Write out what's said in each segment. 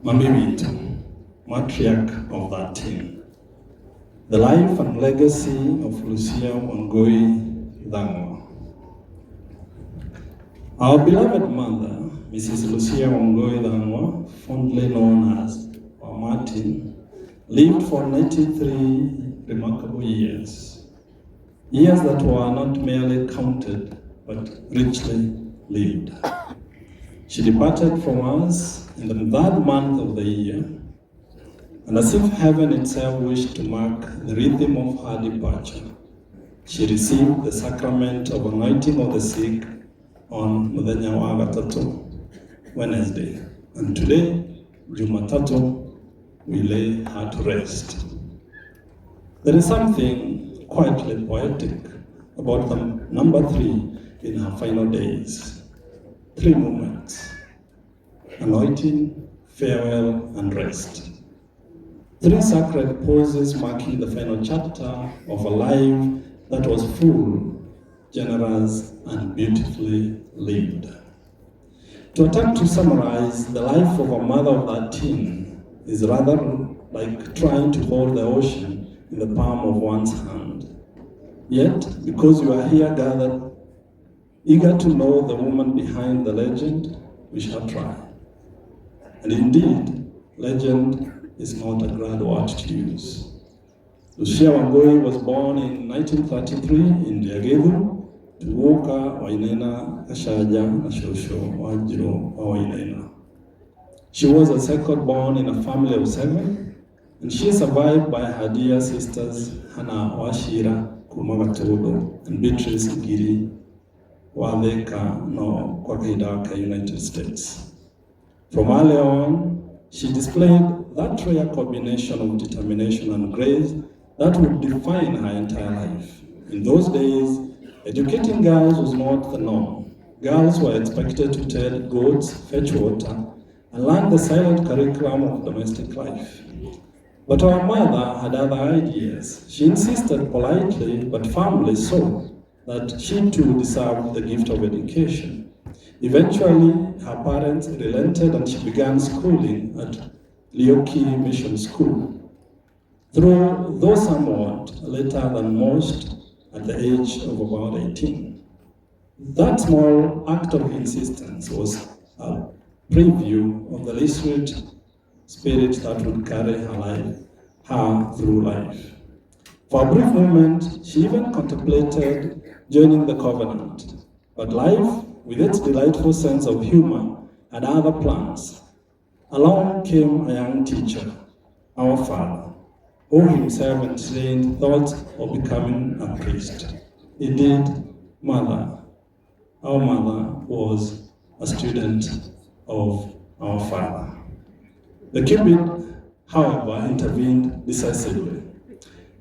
Mami Witu, matriarch of that team. The life and legacy of Lucia Wangui Dhangwa. Our beloved mother, Mrs. Lucia Wangui Dhangwa, fondly known as Martin, lived for 93 remarkable years. Years that were not merely counted, but richly lived. She departed from us in the third month of the year, and as if heaven itself wished to mark the rhythm of her departure, she received the sacrament of anointing of the sick on Muthenya wa Gatatu, Wednesday, and today, Jumatatu, we lay her to rest. There is something quietly poetic about the number 3 in her final days. 3 moments: anointing, farewell, and rest. 3 sacred poses marking the final chapter of a life that was full, generous, and beautifully lived. To attempt to summarize the life of a mother of that teen is rather like trying to hold the ocean in the palm of one's hand. Yet, because you are here gathered, eager to know the woman behind the legend, we shall try. And indeed, legend is not a grand word to use. Lucia Wangui was born in 1933 in Diagedu to Woka Wainaina Kashaja na Shosho Wajiro wa Wainaina. She was a second born in a family of 7, and she is survived by her dear sisters Hannah Washira Kumagatodo and Beatrice Giri Wadeka no Kwakidaka, United States. From early on, she displayed that rare combination of determination and grace that would define her entire life. In those days, educating girls was not the norm. Girls were expected to tell goats, fetch water, and learn the silent curriculum of domestic life. But our mother had other ideas. She insisted politely but firmly so that she too deserved the gift of education. Eventually, her parents relented and she began schooling at Lioki Mission School. Though somewhat later than most, at the age of about 18. That small act of insistence was a preview of the literate spirit that would carry her through life. For a brief moment, she even contemplated joining the covenant. But life, with its delightful sense of humor, had other plans. Along came a young teacher, our father, who himself entertained thoughts of becoming a priest. Indeed, our mother was a student of our father. The Cupid, however, intervened decisively.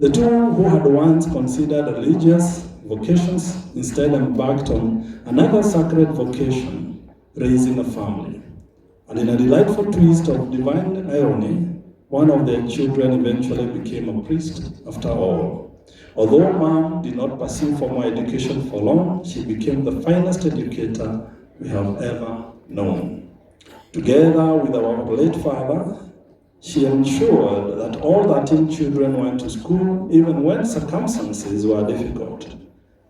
The two who had once considered religious vocations instead embarked on another sacred vocation, raising a family. And in a delightful twist of divine irony, one of their children eventually became a priest after all. Although Mom did not pursue formal education for long, she became the finest educator we have ever known. Together with our late father, she ensured that all 13 children went to school even when circumstances were difficult.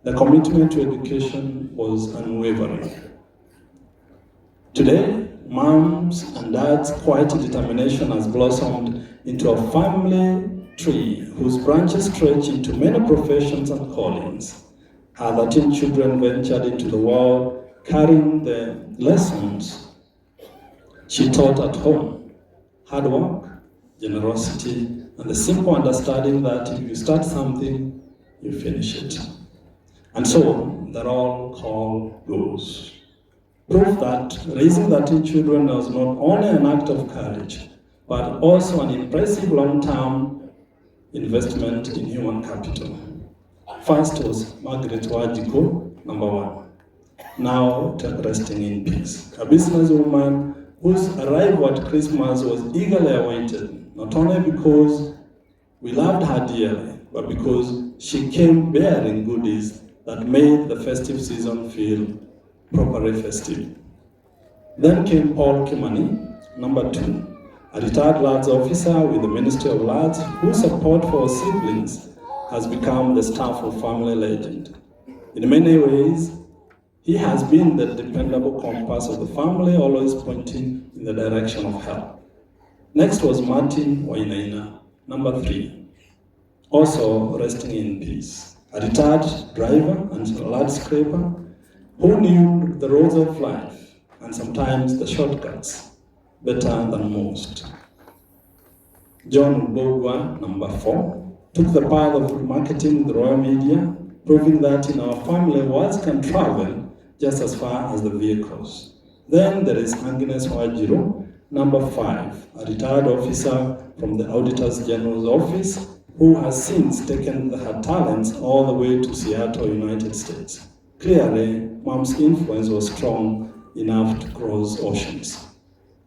The commitment to education was unwavering. Today, Mom's and Dad's quiet determination has blossomed into a family tree whose branches stretch into many professions and callings. Her 13 children ventured into the world carrying the lessons she taught at home: hard work, generosity, and the simple understanding that if you start something, you finish it. And so, the roll call goes. Proof that raising 13 children was not only an act of courage, but also an impressive long-term investment in human capital. First was Margaret Wajiko, number 1, now resting in peace, a businesswoman whose arrival at Christmas was eagerly awaited, not only because we loved her dearly, but because she came bearing goodies that made the festive season feel properly festive. Then came Paul Kimani, number 2, a retired Lads officer with the Ministry of Lads, whose support for siblings has become the Stafford family legend. In many ways, he has been the dependable compass of the family, always pointing in the direction of help. Next was Martin Wainaina, number 3, also resting in peace, a retired driver and landscaper who knew the roads of life and sometimes the shortcuts better than most. John Bogwa, number 4, took the path of marketing the Royal Media, proving that in our family words can travel just as far as the vehicles. Then there is Agnes Wajiro, number 5, a retired officer from the Auditor's General's office who has since taken her talents all the way to Seattle, United States. Clearly, Mom's influence was strong enough to cross oceans.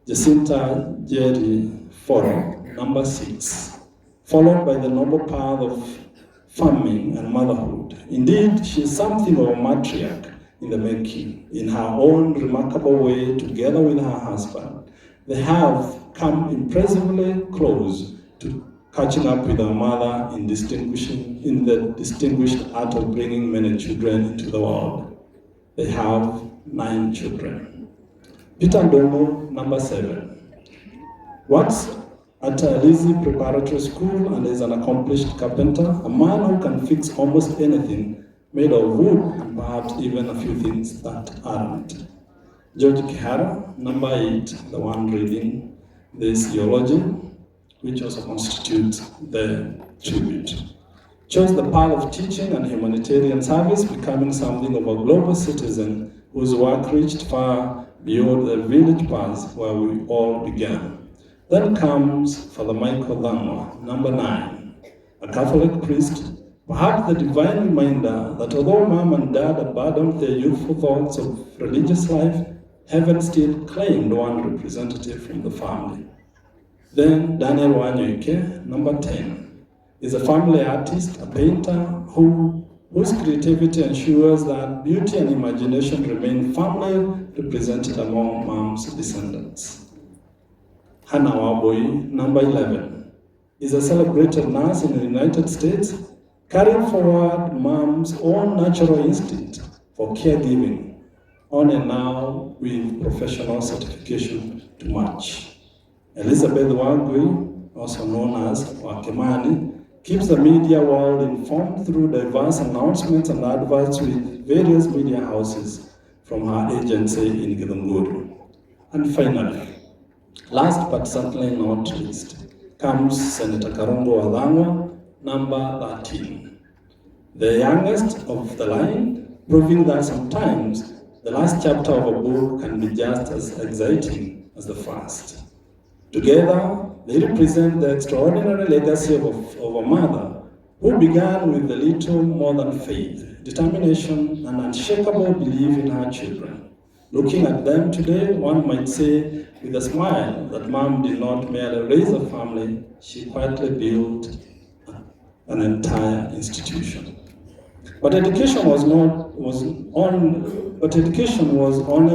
Jacinta Jerry Foro, number 6, followed by the noble path of farming and motherhood. Indeed, she is something of a matriarch in the making. In her own remarkable way, together with her husband, they have come impressively close to catching up with her mother in the distinguished art of bringing many children into the world. They have 9 children. Peter Ndomo, number 7, works at a Lizzie Preparatory School and is an accomplished carpenter, a man who can fix almost anything made of wood and perhaps even a few things that aren't. George Kihara, number 8, the one reading this eulogy, which also constitutes the tribute, chose the path of teaching and humanitarian service, becoming something of a global citizen whose work reached far beyond the village paths where we all began. Then comes Father Michael Dhanwa, number 9, a Catholic priest, perhaps the divine reminder that although Mom and Dad abandoned their youthful thoughts of religious life, heaven still claimed one representative from the family. Then Daniel Wanyoike, number 10, is a family artist, a painter whose creativity ensures that beauty and imagination remain firmly represented among Mom's descendants. Hannah Waboi, number 11, is a celebrated nurse in the United States, carrying forward Mom's own natural instinct for caregiving, on and now with professional certification to match. Elizabeth Wagui, also known as Wakemani, keeps the media world informed through diverse announcements and adverts with various media houses from her agency in Githunguri. And finally, last but certainly not least, comes Senator Karongo Wathangwa, number 13, the youngest of the line, proving that sometimes the last chapter of a book can be just as exciting as the first. Together, they represent the extraordinary legacy of a mother who began with a little more than faith, determination, and unshakable belief in her children. Looking at them today, one might say with a smile that Mom did not merely raise a family, she quietly built an entire institution. But education was only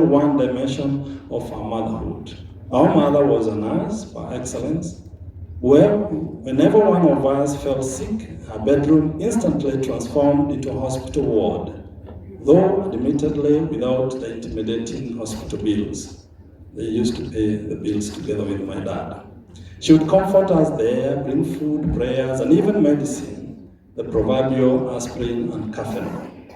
one dimension of our motherhood. Our mother was a nurse by excellence. Whenever one of us fell sick, her bedroom instantly transformed into a hospital ward, though admittedly without the intimidating hospital bills. They used to pay the bills together with my dad. She would comfort us there, bring food, prayers, and even medicine, the proverbial aspirin and caffeine.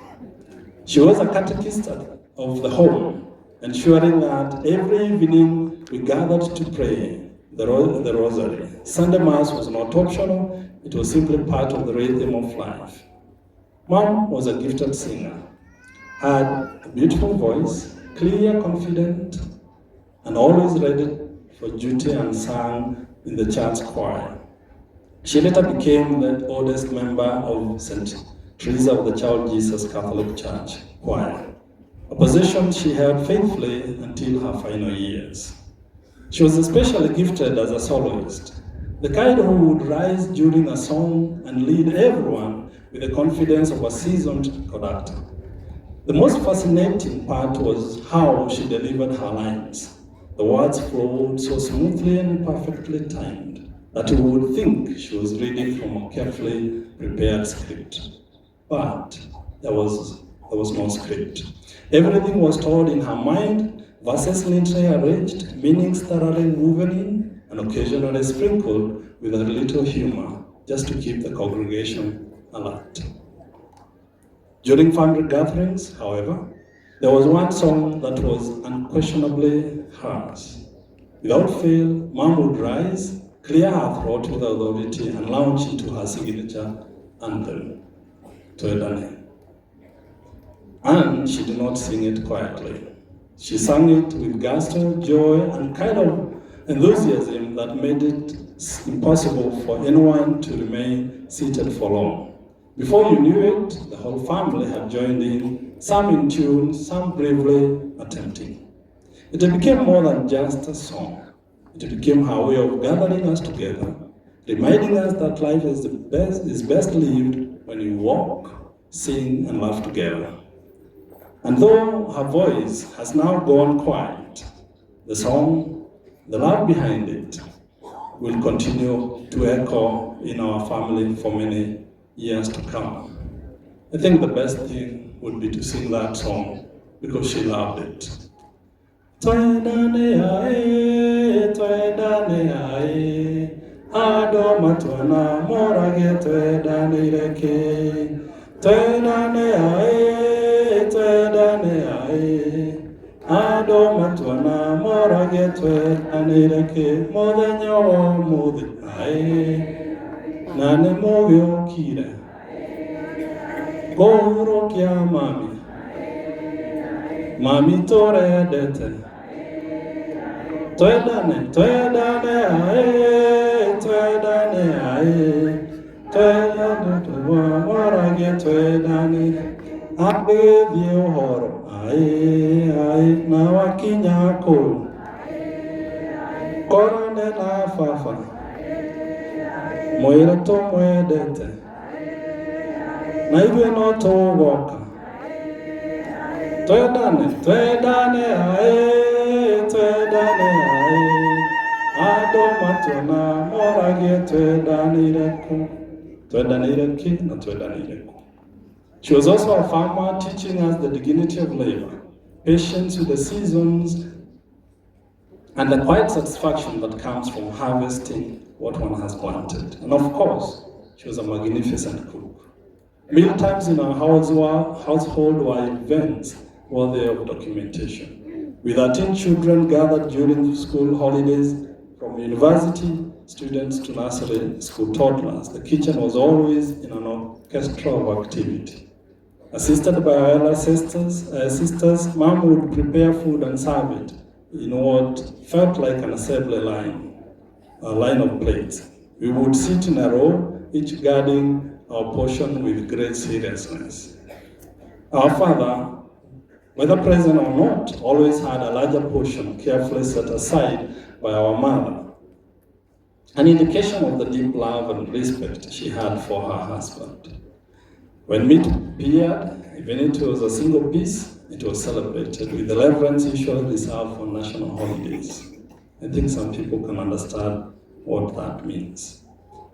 She was a catechist of the home, ensuring that every evening we gathered to pray the rosary. Sunday Mass was not optional, it was simply part of the rhythm of life. Mom was a gifted singer, had a beautiful voice, clear, confident, and always ready for duty, and sang in the church choir. She later became the oldest member of St. Teresa of the Child Jesus Catholic Church choir, a position she held faithfully until her final years. She was especially gifted as a soloist, the kind who would rise during a song and lead everyone with the confidence of a seasoned conductor. The most fascinating part was how she delivered her lines. The words flowed so smoothly and perfectly timed that you would think she was reading from a carefully prepared script. But there was no script. Everything was stored in her mind, verses neatly arranged, meanings thoroughly woven in, and occasionally sprinkled with a little humor, just to keep the congregation alert. During family gatherings, however, there was one song that was unquestionably hers. Without fail, Mom would rise, clear her throat with authority, and launch into her signature anthem, Toedane. And she did not sing it quietly. She sang it with gusto, joy, and kind of enthusiasm that made it impossible for anyone to remain seated for long. Before you knew it, the whole family had joined in, some in tune, some bravely attempting. It became more than just a song. It became her way of gathering us together, reminding us that life is best lived when you walk, sing, and laugh together. And though her voice has now gone quiet, the song, the love behind it, will continue to echo in our family for many years to come. I think the best thing would be to sing that song because she loved it. Toedane ae, toedane ae, adoma tuana morage toedane ireke. Toedane ae, toedane ae, adoma tuana morage toedane ireke. Modenyo mode ae. Nane mogyo kire. Goro kia mami. Mami tore dete. Toedane, toedane ae, toedane ae. Toedane tuwa warage toedane. Abe vio horo ae, ae na wakinya ko. Korone na fafa. Moira to moedete. Na hivyo no to woka. Toedane, toedane ae, toedane ae. Adoma tona morage toedane ireko. Toedane ireki na toedane ireko. She was also a farmer, teaching us the dignity of labor, patience with the seasons, and the quiet satisfaction that comes from harvesting what one has planted. And of course, she was a magnificent cook. Meal times in our household were events worthy of documentation. With 13 children gathered during school holidays, from university students to nursery school toddlers, the kitchen was always in an orchestra of activity. Assisted by our elder sisters, Mom would prepare food and serve it in what felt like an assembly line, a line of plates. We would sit in a row, each guarding our portion with great seriousness. Our father, whether present or not, always had a larger portion carefully set aside by our mother, an indication of the deep love and respect she had for her husband. When meat appeared, even if it was a single piece, it was celebrated with the reverence usually reserved for national holidays. I think some people can understand what that means.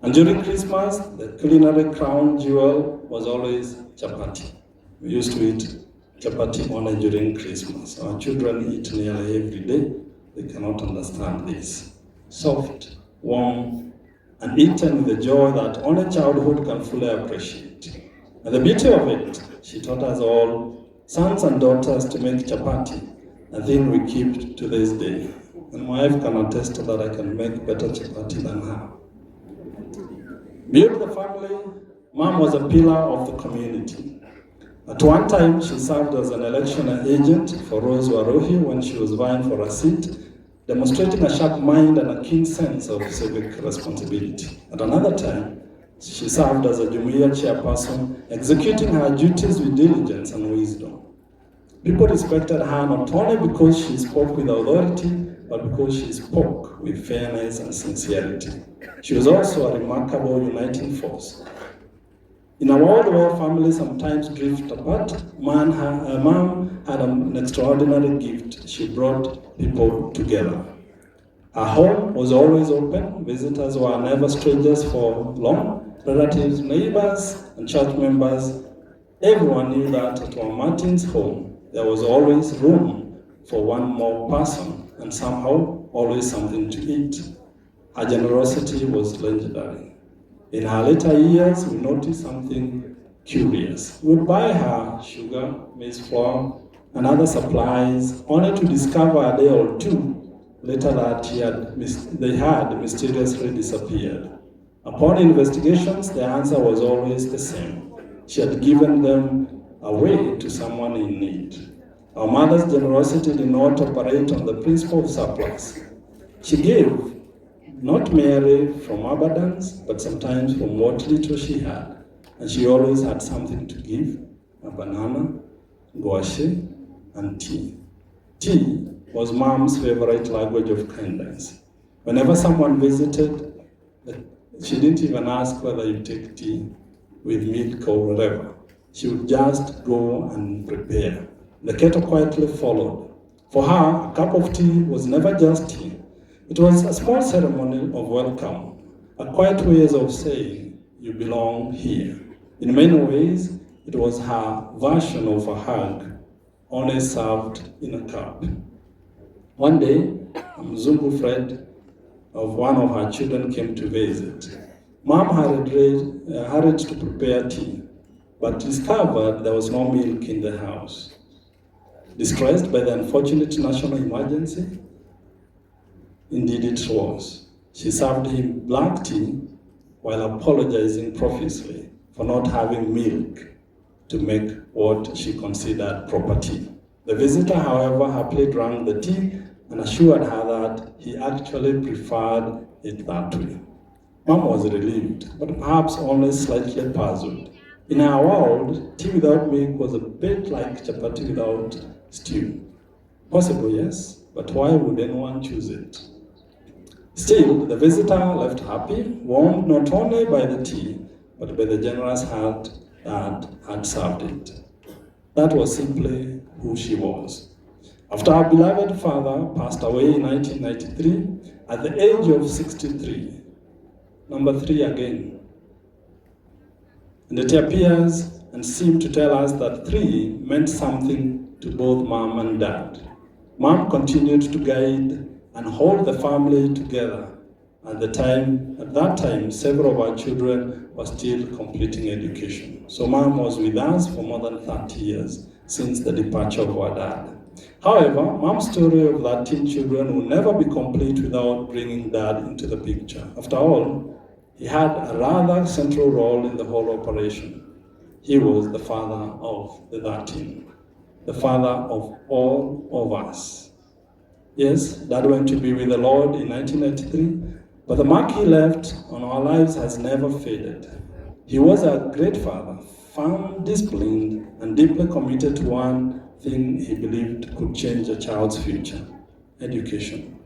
And during Christmas, the culinary crown jewel was always chapati. We used to eat chapati only during Christmas. Our children eat nearly every day. They cannot understand this. Soft, warm, and eaten with the joy that only childhood can fully appreciate. And the beauty of it, she taught us all, sons and daughters, to make chapati, a thing we keep to this day. And my wife can attest that I can make better chapati than her. Beyond the family, Mom was a pillar of the community. At one time, she served as an election agent for Rose Warohi when she was vying for a seat, demonstrating a sharp mind and a keen sense of civic responsibility. At another time, she served as a Jumuiya chairperson, executing her duties with diligence and wisdom. People respected her not only because she spoke with authority, but because she spoke with fairness and sincerity. She was also a remarkable uniting force. In a world where families sometimes drift apart, mom had an extraordinary gift. She brought people together. Her home was always open. Visitors were never strangers for long. Relatives, neighbors, and church members, everyone knew that at Mama Martin's home, there was always room for one more person, and somehow always something to eat. Her generosity was legendary. In her later years, we noticed something curious. We would buy her sugar, maize flour, and other supplies, only to discover a day or two later that they had mysteriously disappeared. Upon investigations, the answer was always the same. She had given them away to someone in need. Our mother's generosity did not operate on the principle of surplus. She gave not merely from abundance, but sometimes from what little she had. And she always had something to give: a banana, gouache, and tea. Tea was Mom's favorite language of kindness. Whenever someone visited, she didn't even ask whether you take tea with milk or whatever. She would just go and prepare. The kettle quietly followed. For her, a cup of tea was never just tea. It was a small ceremony of welcome, a quiet way of saying, you belong here. In many ways, it was her version of a hug, only served in a cup. One day, Mzungu Fred of one of her children came to visit. Mom hurried to prepare tea, but discovered there was no milk in the house. Distressed by the unfortunate national emergency, indeed it was, she served him black tea while apologizing profusely for not having milk to make what she considered proper tea. The visitor, however, happily drank the tea and assured her that he actually preferred it that way. Mom was relieved, but perhaps only slightly puzzled. In her world, tea without milk was a bit like chapati without stew. Possible, yes, but why would anyone choose it? Still, the visitor left happy, warmed not only by the tea, but by the generous heart that had served it. That was simply who she was. After our beloved father passed away in 1993, at the age of 63, number 3 again, and it appears and seemed to tell us that 3 meant something to both Mom and Dad. Mom continued to guide and hold the family together. At that time, several of our children were still completing education. So Mom was with us for more than 30 years since the departure of our dad. However, Mom's story of 13 children will never be complete without bringing Dad into the picture. After all, he had a rather central role in the whole operation. He was the father of the 13, the father of all of us. Yes, Dad went to be with the Lord in 1993, but the mark he left on our lives has never faded. He was a great father, firm, disciplined, and deeply committed to one thing he believed could change a child's future: education.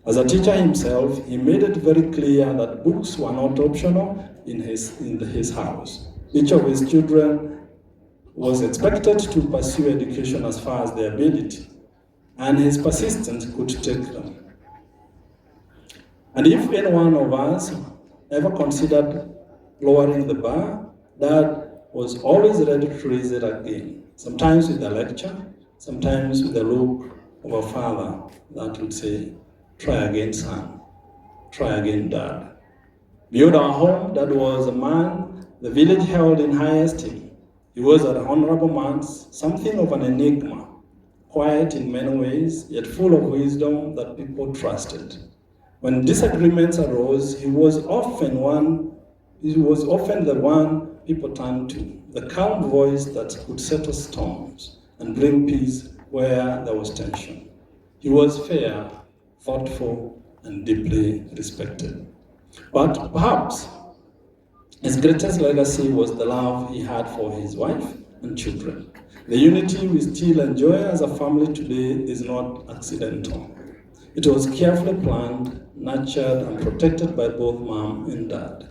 As a teacher himself, he made it very clear that books were not optional in his house. Each of his children was expected to pursue education as far as their ability, and his persistence could take them. And if any one of us ever considered lowering the bar, Dad was always ready to raise it again, sometimes with a lecture, sometimes with a look of a father that would say, "Try again, son. Try again, Dad." Beyond our home, Dad was a man the village held in high esteem. He was an honorable man, something of an enigma, quiet in many ways, yet full of wisdom that people trusted. When disagreements arose, he was often the one people turned to, the calm voice that could settle storms and bring peace where there was tension. He was fair, thoughtful, and deeply respected. But perhaps his greatest legacy was the love he had for his wife and children. The unity we still enjoy as a family today is not accidental. It was carefully planned, nurtured, and protected by both Mom and Dad.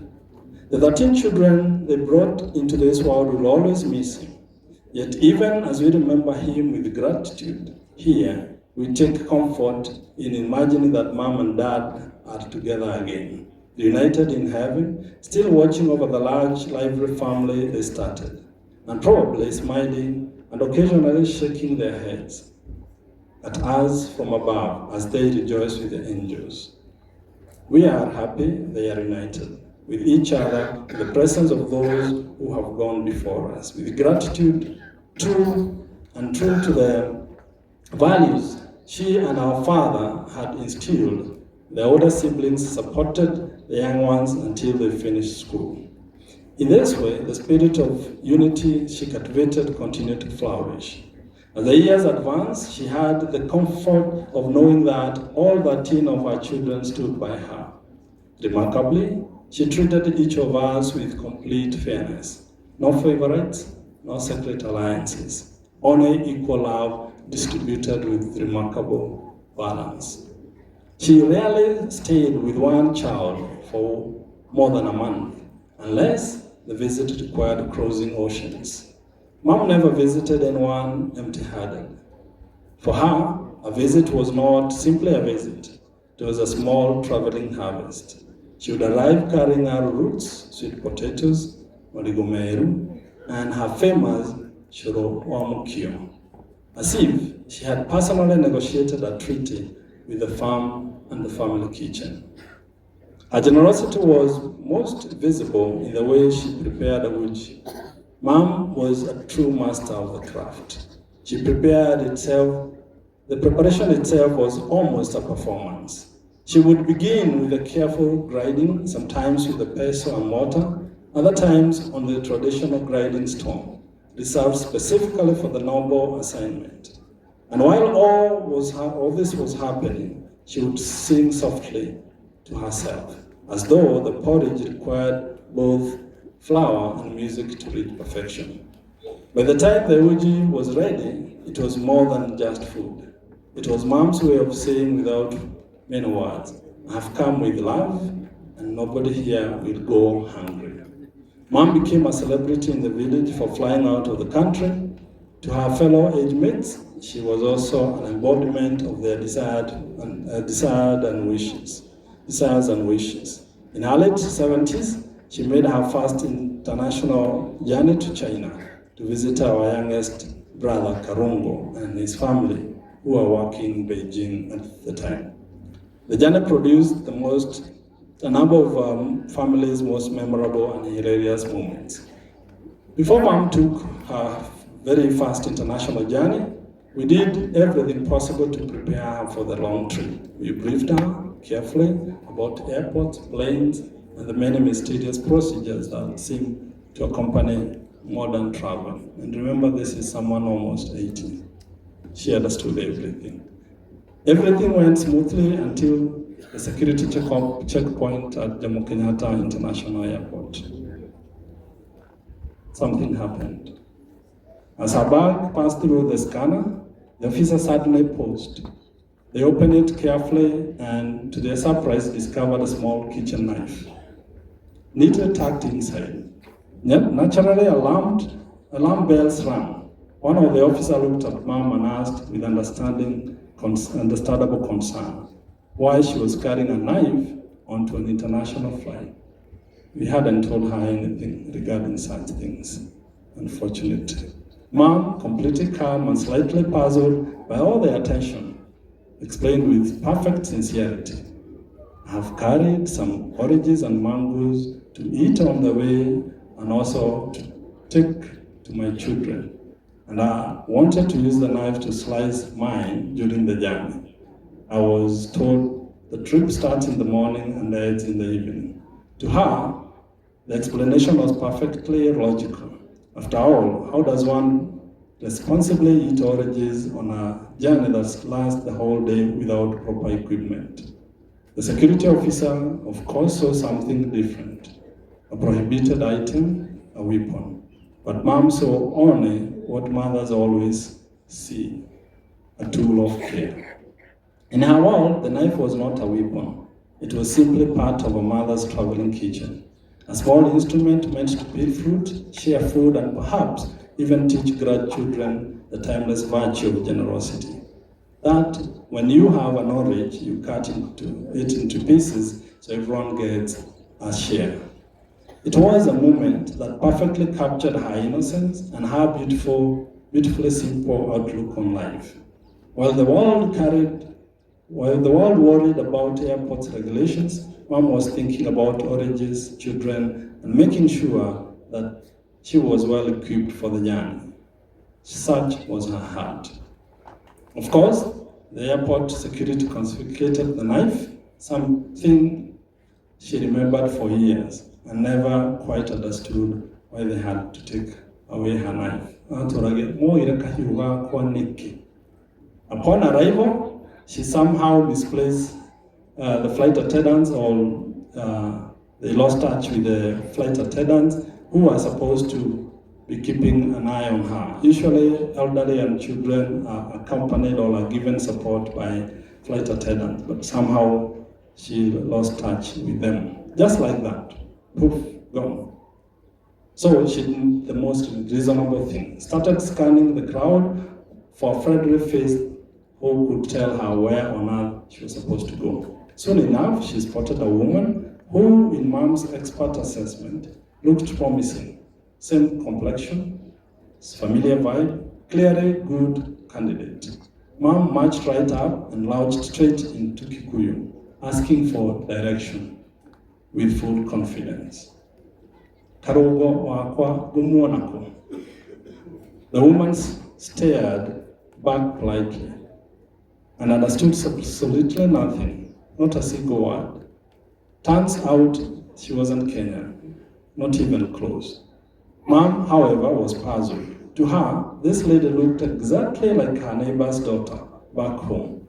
The 13 children they brought into this world will always miss him. Yet even as we remember him with gratitude, here we take comfort in imagining that mom and dad are together again, united in heaven, still watching over the large, lively family they started, and probably smiling and occasionally shaking their heads at us from above as they rejoice with the angels. We are happy they are united with each other in the presence of those who have gone before us, with gratitude true to the values she and our father had instilled. The older siblings supported the young ones until they finished school. In this way, the spirit of unity she cultivated continued to flourish. As the years advanced, she had the comfort of knowing that all 13 of her children stood by her. Remarkably, she treated each of us with complete fairness. No favorites, no secret alliances, only equal love distributed with remarkable balance. She rarely stayed with one child for more than a month, unless the visit required crossing oceans. Mom never visited anyone empty-handed. For her, a visit was not simply a visit. It was a small traveling harvest. She would arrive carrying her roots, sweet potatoes, marigomeru, and her famous shiro wamukio, as if she had personally negotiated a treaty with the farm and the family kitchen. Her generosity was most visible in the way she prepared uji. Mom was a true master of the craft. The preparation itself was almost a performance. She would begin with a careful grinding, sometimes with a pestle and mortar, other times on the traditional grinding stone, reserved specifically for the noble assignment. And while all this was happening, she would sing softly to herself, as though the porridge required both flour and music to reach perfection. By the time the uji was ready, it was more than just food. It was Mom's way of saying without many words, I have come with love, and nobody here will go hungry. Mom became a celebrity in the village for flying out of the country. To her fellow age mates, she was also an embodiment of their desires and wishes. In her late 70s, she made her first international journey to China to visit our youngest brother, Karungo, and his family, who were working in Beijing at the time. The journey produced a number of family's most memorable and hilarious moments. Before Mom took her very first international journey, we did everything possible to prepare her for the long trip. We briefed her carefully about airports, planes, and the many mysterious procedures that seem to accompany modern travel. And remember, this is someone almost 80. She understood everything. Everything went smoothly until the security checkpoint at Jomo Kenyatta International Airport. Something happened. As her bag passed through the scanner, the officer suddenly paused. They opened it carefully and, to their surprise, discovered a small kitchen knife, neatly tucked inside. Naturally, alarm bells rang. One of the officers looked at Mom and asked with understandable concern why she was carrying a knife onto an international flight. We hadn't told her anything regarding such things, unfortunately. Mom, completely calm and slightly puzzled by all the attention, explained with perfect sincerity, I have carried some oranges and mangoes to eat on the way and also to take to my children. And I wanted to use the knife to slice mine during the journey. I was told the trip starts in the morning and ends in the evening. To her, the explanation was perfectly logical. After all, how does one responsibly eat oranges on a journey that lasts the whole day without proper equipment? The security officer, of course, saw something different. A prohibited item, a weapon. But Mom saw only what mothers always see, a tool of care. In her world, the knife was not a weapon. It was simply part of a mother's traveling kitchen. a small instrument meant to peel fruit, share food, and perhaps even teach grandchildren the timeless virtue of generosity. That when you have an orange, you cut it into pieces so everyone gets a share. It was a moment that perfectly captured her innocence and her beautifully simple outlook on life. While the world worried about airports regulations, Mom was thinking about oranges, children, and making sure that she was well equipped for the journey. Such was her heart. Of course, the airport security confiscated the knife, something she remembered for years and never quite understood why they had to take away her knife. Upon arrival, she somehow misplaced the flight attendants, or they lost touch with the flight attendants who were supposed to be keeping an eye on her. Usually, elderly and children are accompanied or are given support by flight attendants, but somehow she lost touch with them. Just like that, poof, gone. So she did the most reasonable thing. Started scanning the crowd for a friendly face who could tell her where on earth she was supposed to go. Soon enough, she spotted a woman who, in Mom's expert assessment, looked promising. Same complexion, familiar vibe, clearly good candidate. Mom marched right up and launched straight into Kikuyu, asking for direction with full confidence. Karogo wakwa gumuonako. The woman stared back politely and understood absolutely nothing, not a single word. Turns out she wasn't Kenyan, not even close. Mom, however, was puzzled. To her, this lady looked exactly like her neighbor's daughter back home.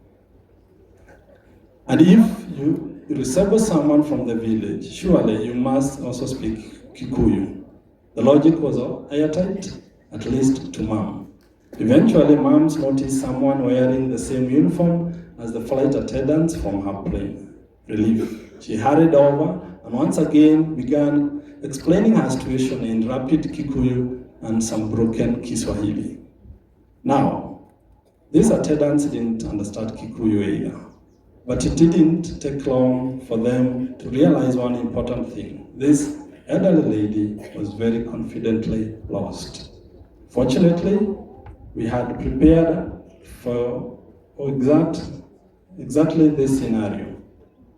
And if you resemble someone from the village, surely you must also speak Kikuyu. The logic was airtight, at least to Mom. Eventually, Mom noticed someone wearing the same uniform as the flight attendants from her plane. Relief. She hurried over and once again began explaining her situation in rapid Kikuyu and some broken Kiswahili. Now, these attendants didn't understand Kikuyu either, but it didn't take long for them to realize one important thing. This elderly lady was very confidently lost. Fortunately, we had prepared for exactly this scenario.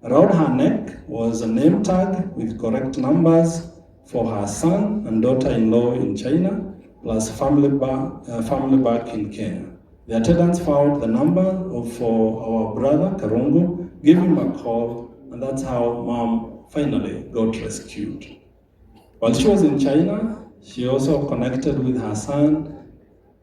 Around her neck was a name tag with correct numbers for her son and daughter-in-law in China, plus family back in Kenya. The attendants found the number for our brother, Karungu, gave him a call, and that's how Mom finally got rescued. While she was in China, she also connected with her son,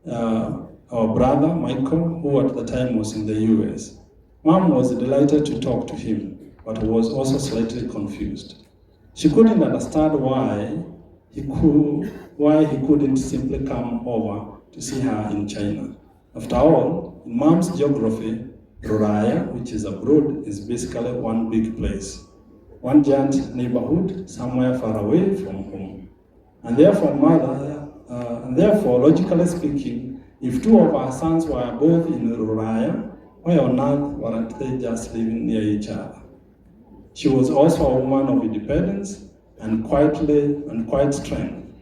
our brother, Michael, who at the time was in the US. Mom was delighted to talk to him, but was also slightly confused. She couldn't understand why he couldn't simply come over to see her in China. After all, in Mom's geography, Ruraya, which is abroad, is basically one big place, one giant neighborhood somewhere far away from home. And therefore, logically speaking, if two of our sons were both in Ruraya, why on earth weren't they just living near each other? She was also a woman of independence and quiet strength.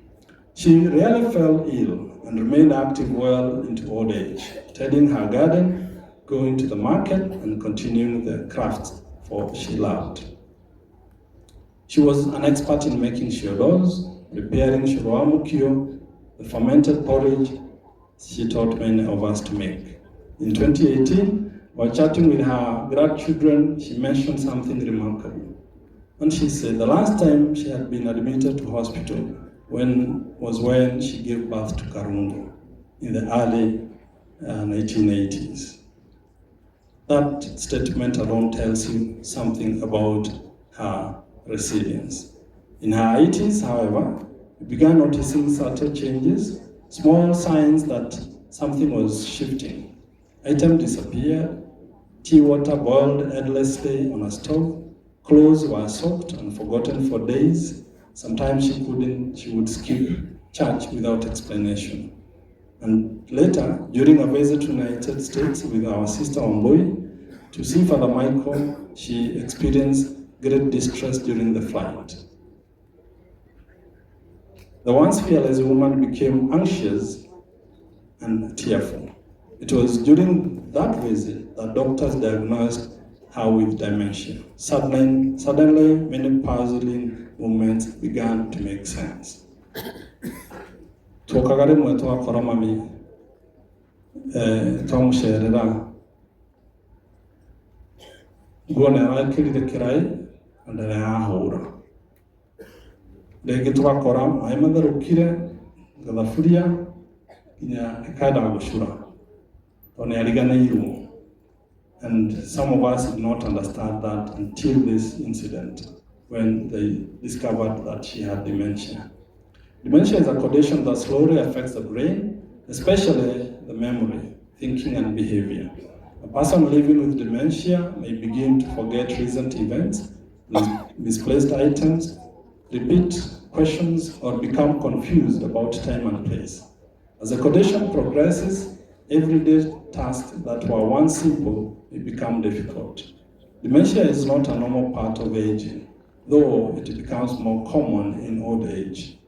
She rarely fell ill and remained active well into old age, tending her garden, going to the market, and continuing the crafts for she loved. She was an expert in making shiodos, preparing shoroamukio, the fermented porridge she taught many of us to make. In 2018, while chatting with her grandchildren, she mentioned something remarkable. And she said the last time she had been admitted to hospital was when she gave birth to Karungu in the early 1980s. That statement alone tells you something about her resilience. In her 80s, however, we began noticing subtle changes, small signs that something was shifting. Items disappeared, tea water boiled endlessly on a stove, clothes were soaked and forgotten for days, Sometimes she couldn't, she would skip church without explanation. And later, during a visit to the United States with our sister Wambui to see Father Michael, she experienced great distress during the flight. The once fearless woman became anxious and tearful. It was during that visit that doctors diagnosed her with dementia. Suddenly, many puzzling moments began to make sense. Twakagare mwetu wakora mami twamusherera guona yarakirire kirai andare yahura rege twakora mai matherukire gathaburia nginya ikada gucura tone yariganairuo. And some of us did not understand that until this incident, when they discovered that she had dementia. Dementia is a condition that slowly affects the brain, especially the memory, thinking, and behavior. A person living with dementia may begin to forget recent events, misplaced items, repeat questions, or become confused about time and place. As the condition progresses, everyday tasks that were once simple may become difficult. Dementia is not a normal part of aging, though it becomes more common in old age.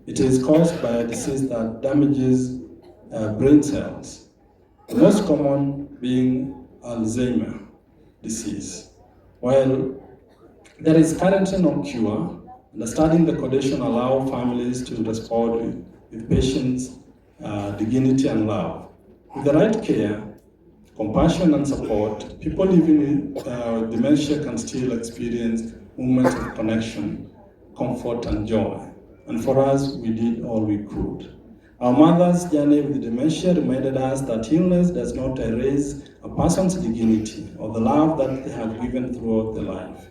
It is caused by a disease that damages brain cells, the most common being Alzheimer's disease. While there is currently no cure, understanding the condition allows families to respond with patience, dignity, and love. With the right care, compassion, and support, people living with dementia can still experience moments of connection, comfort, and joy. And for us, we did all we could. Our mother's journey with dementia reminded us that illness does not erase a person's dignity or the love that they have given throughout their life.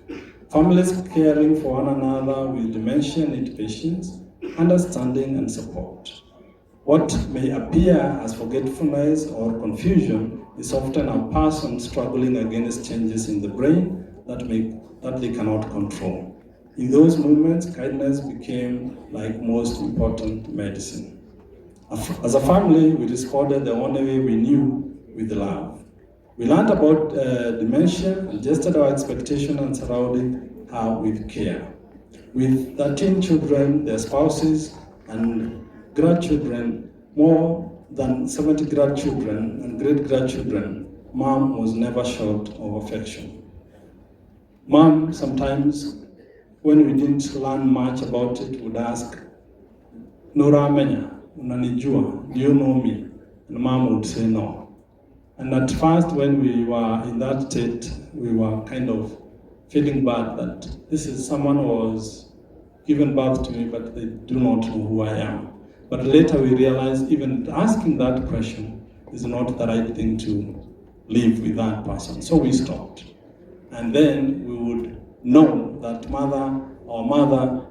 Families caring for one another with dementia need patience, understanding, and support. What may appear as forgetfulness or confusion is often a person struggling against changes in the brain that they cannot control. In those moments, kindness became like most important medicine. As a family, we responded the only way we knew, with love. We learned about dementia, adjusted our expectation, and surrounded her with care. With 13 children, their spouses, and grandchildren, more than 70 grandchildren and great-grandchildren, Mom was never short of affection. Mom, sometimes, when we didn't learn much about it, would ask, Nora Menya, unanijua, do you know me? And Mom would say no. And at first, when we were in that state, we were kind of feeling bad that this is someone who was given birth to me, but they do not know who I am. But later we realized even asking that question is not the right thing to live with that person. So we stopped. And then we would know that our mother,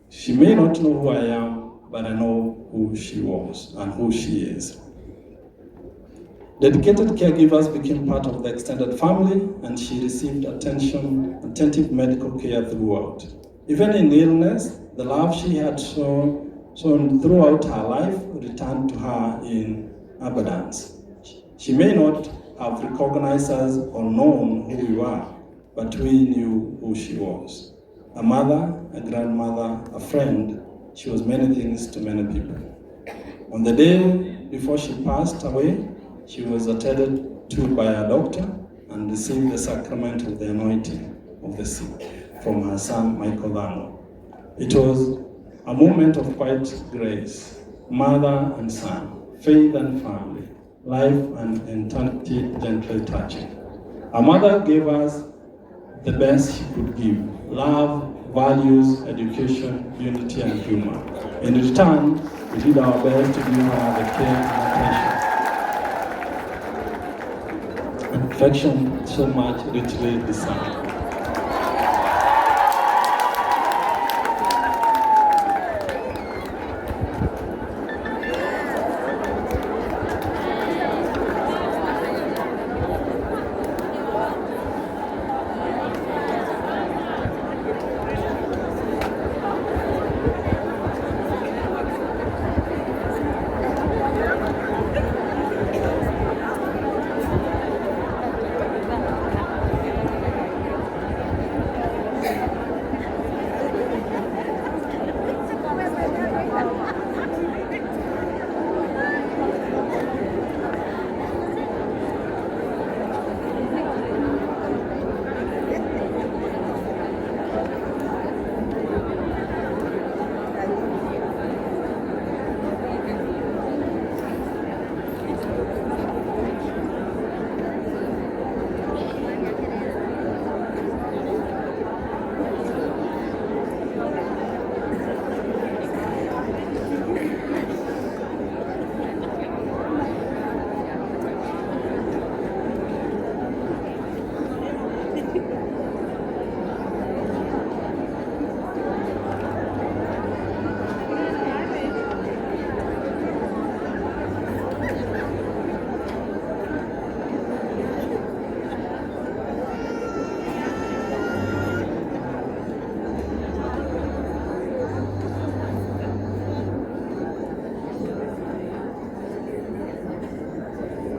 she may not know who I am, but I know who she was and who she is. Dedicated caregivers became part of the extended family, and she received attentive medical care throughout. Even in illness, the love she had shown throughout her life returned to her in abundance. She may not have recognized us or known who we were, but we knew who she was. A mother, a grandmother, a friend. She was many things to many people. On the day before she passed away, she was attended to by a doctor and received the sacrament of the anointing of the sick from her son, Michael Dano. It was a moment of quiet grace, mother and son, faith and family, life and eternity gently touching. Our mother gave us the best she could give: love, values, education, unity, and humor. In return, we did our best to give her the care and attention. Affection so much richly deserved.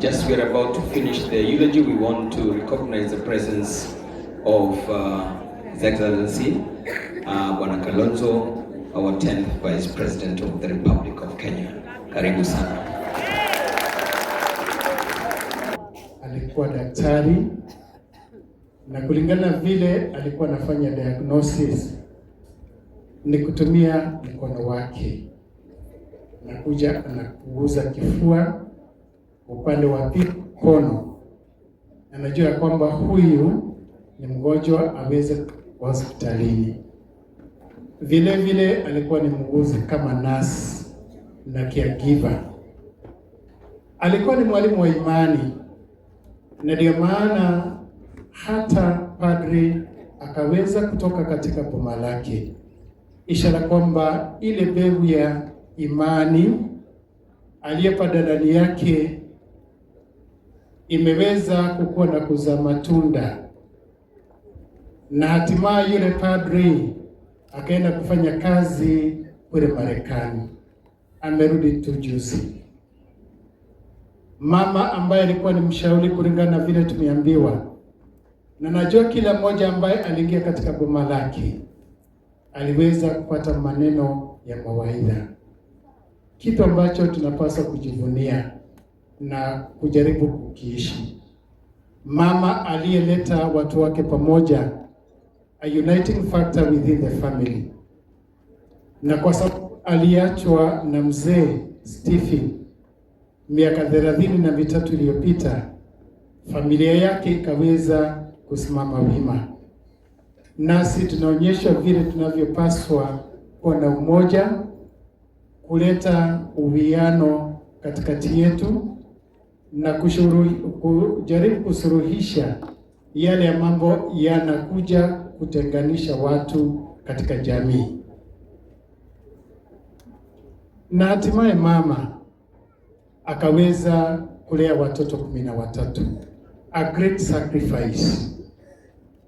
just we're about to finish the eulogy. We want to recognize the presence of His Excellency Bwana Kalonzo, our 10th Vice President of the Republic of Kenya. Karibu sana. Alikuwa daktari na kulingana vile alikuwa anafanya diagnosis ni kutumia mkono wake. Anakuja anakuguza kifua upande wa pili mkono. Anajua kwamba huyu ni mgonjwa aweze hospitalini. Vile vile alikuwa ni muuguzi kama nurse na caregiver. Alikuwa ni mwalimu wa imani, na ndio maana hata padri akaweza kutoka katika boma lake, ishara kwamba ile mbegu ya imani aliyepanda ndani yake imeweza kukua na kuzaa matunda, na hatimaye yule padri akaenda kufanya kazi kule Marekani. Amerudi tu juzi. Mama ambaye alikuwa ni mshauri kulingana na vile tumeambiwa, na najua kila mmoja ambaye aliingia katika boma lake aliweza kupata maneno ya mawaidha, kitu ambacho tunapaswa kujivunia na kujaribu kukiishi. Mama aliyeleta watu wake pamoja, a uniting factor within the family, na kwa sababu aliachwa na mzee Stephen miaka 33 iliyopita, familia yake ikaweza kusimama wima. Nasi tunaonyeshwa vile tunavyopaswa kuwa na umoja, kuleta uwiano katikati yetu na kujaribu kusuruhisha yale ya mambo yanakuja kutenganisha watu katika jamii. Na hatimaye mama akaweza kulea watoto 13. A great sacrifice.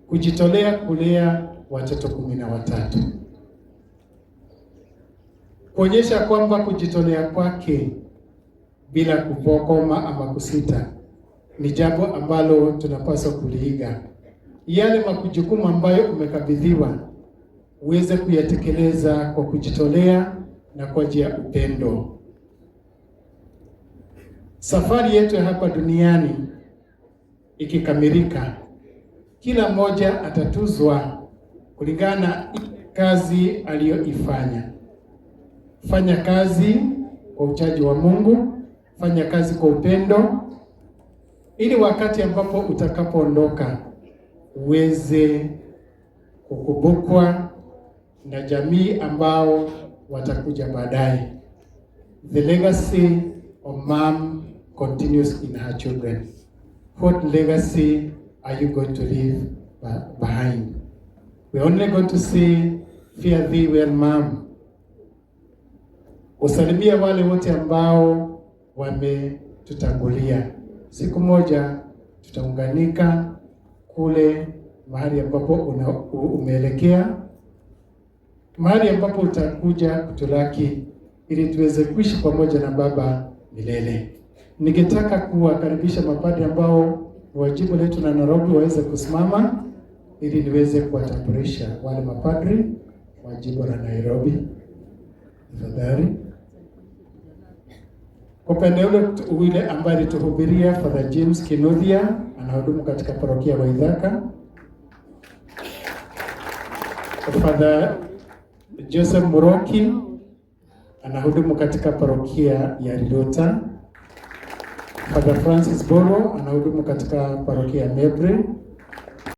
Kujitolea kulea watoto 13. Kuonyesha kwamba kujitolea kwake bila kupokoma ama kusita ni jambo ambalo tunapaswa kuliiga. Yale majukumu ambayo umekabidhiwa uweze kuyatekeleza kwa kujitolea na kwa njia ya upendo. Safari yetu ya hapa duniani ikikamilika, kila mmoja atatuzwa kulingana na kazi aliyoifanya. Fanya kazi kwa uchaji wa Mungu, fanya kazi kwa upendo, ili wakati ambapo utakapoondoka uweze kukumbukwa na jamii ambao watakuja baadaye. The legacy of mom continues in her children. What legacy are you going to leave behind? We're only going to say, fare thee well, mom. Usalimia wale wote ambao wametutangulia. Siku moja tutaunganika kule mahali ambapo umeelekea, mahali ambapo utakuja kutulaki ili tuweze kuishi pamoja na Baba milele. Ningetaka kuwakaribisha mapadri ambao wa jimbo letu na Nairobi waweze kusimama ili niweze kuwatambulisha wale mapadri wa jimbo la Nairobi. Tafadhali. Kwa upande ule ambaye alituhubiria Father James Kinuthia, anahudumu katika parokia wa Ithaka. Father Joseph Muroki anahudumu katika parokia ya Rilota. Father Francis Boro anahudumu katika parokia ya Mebre.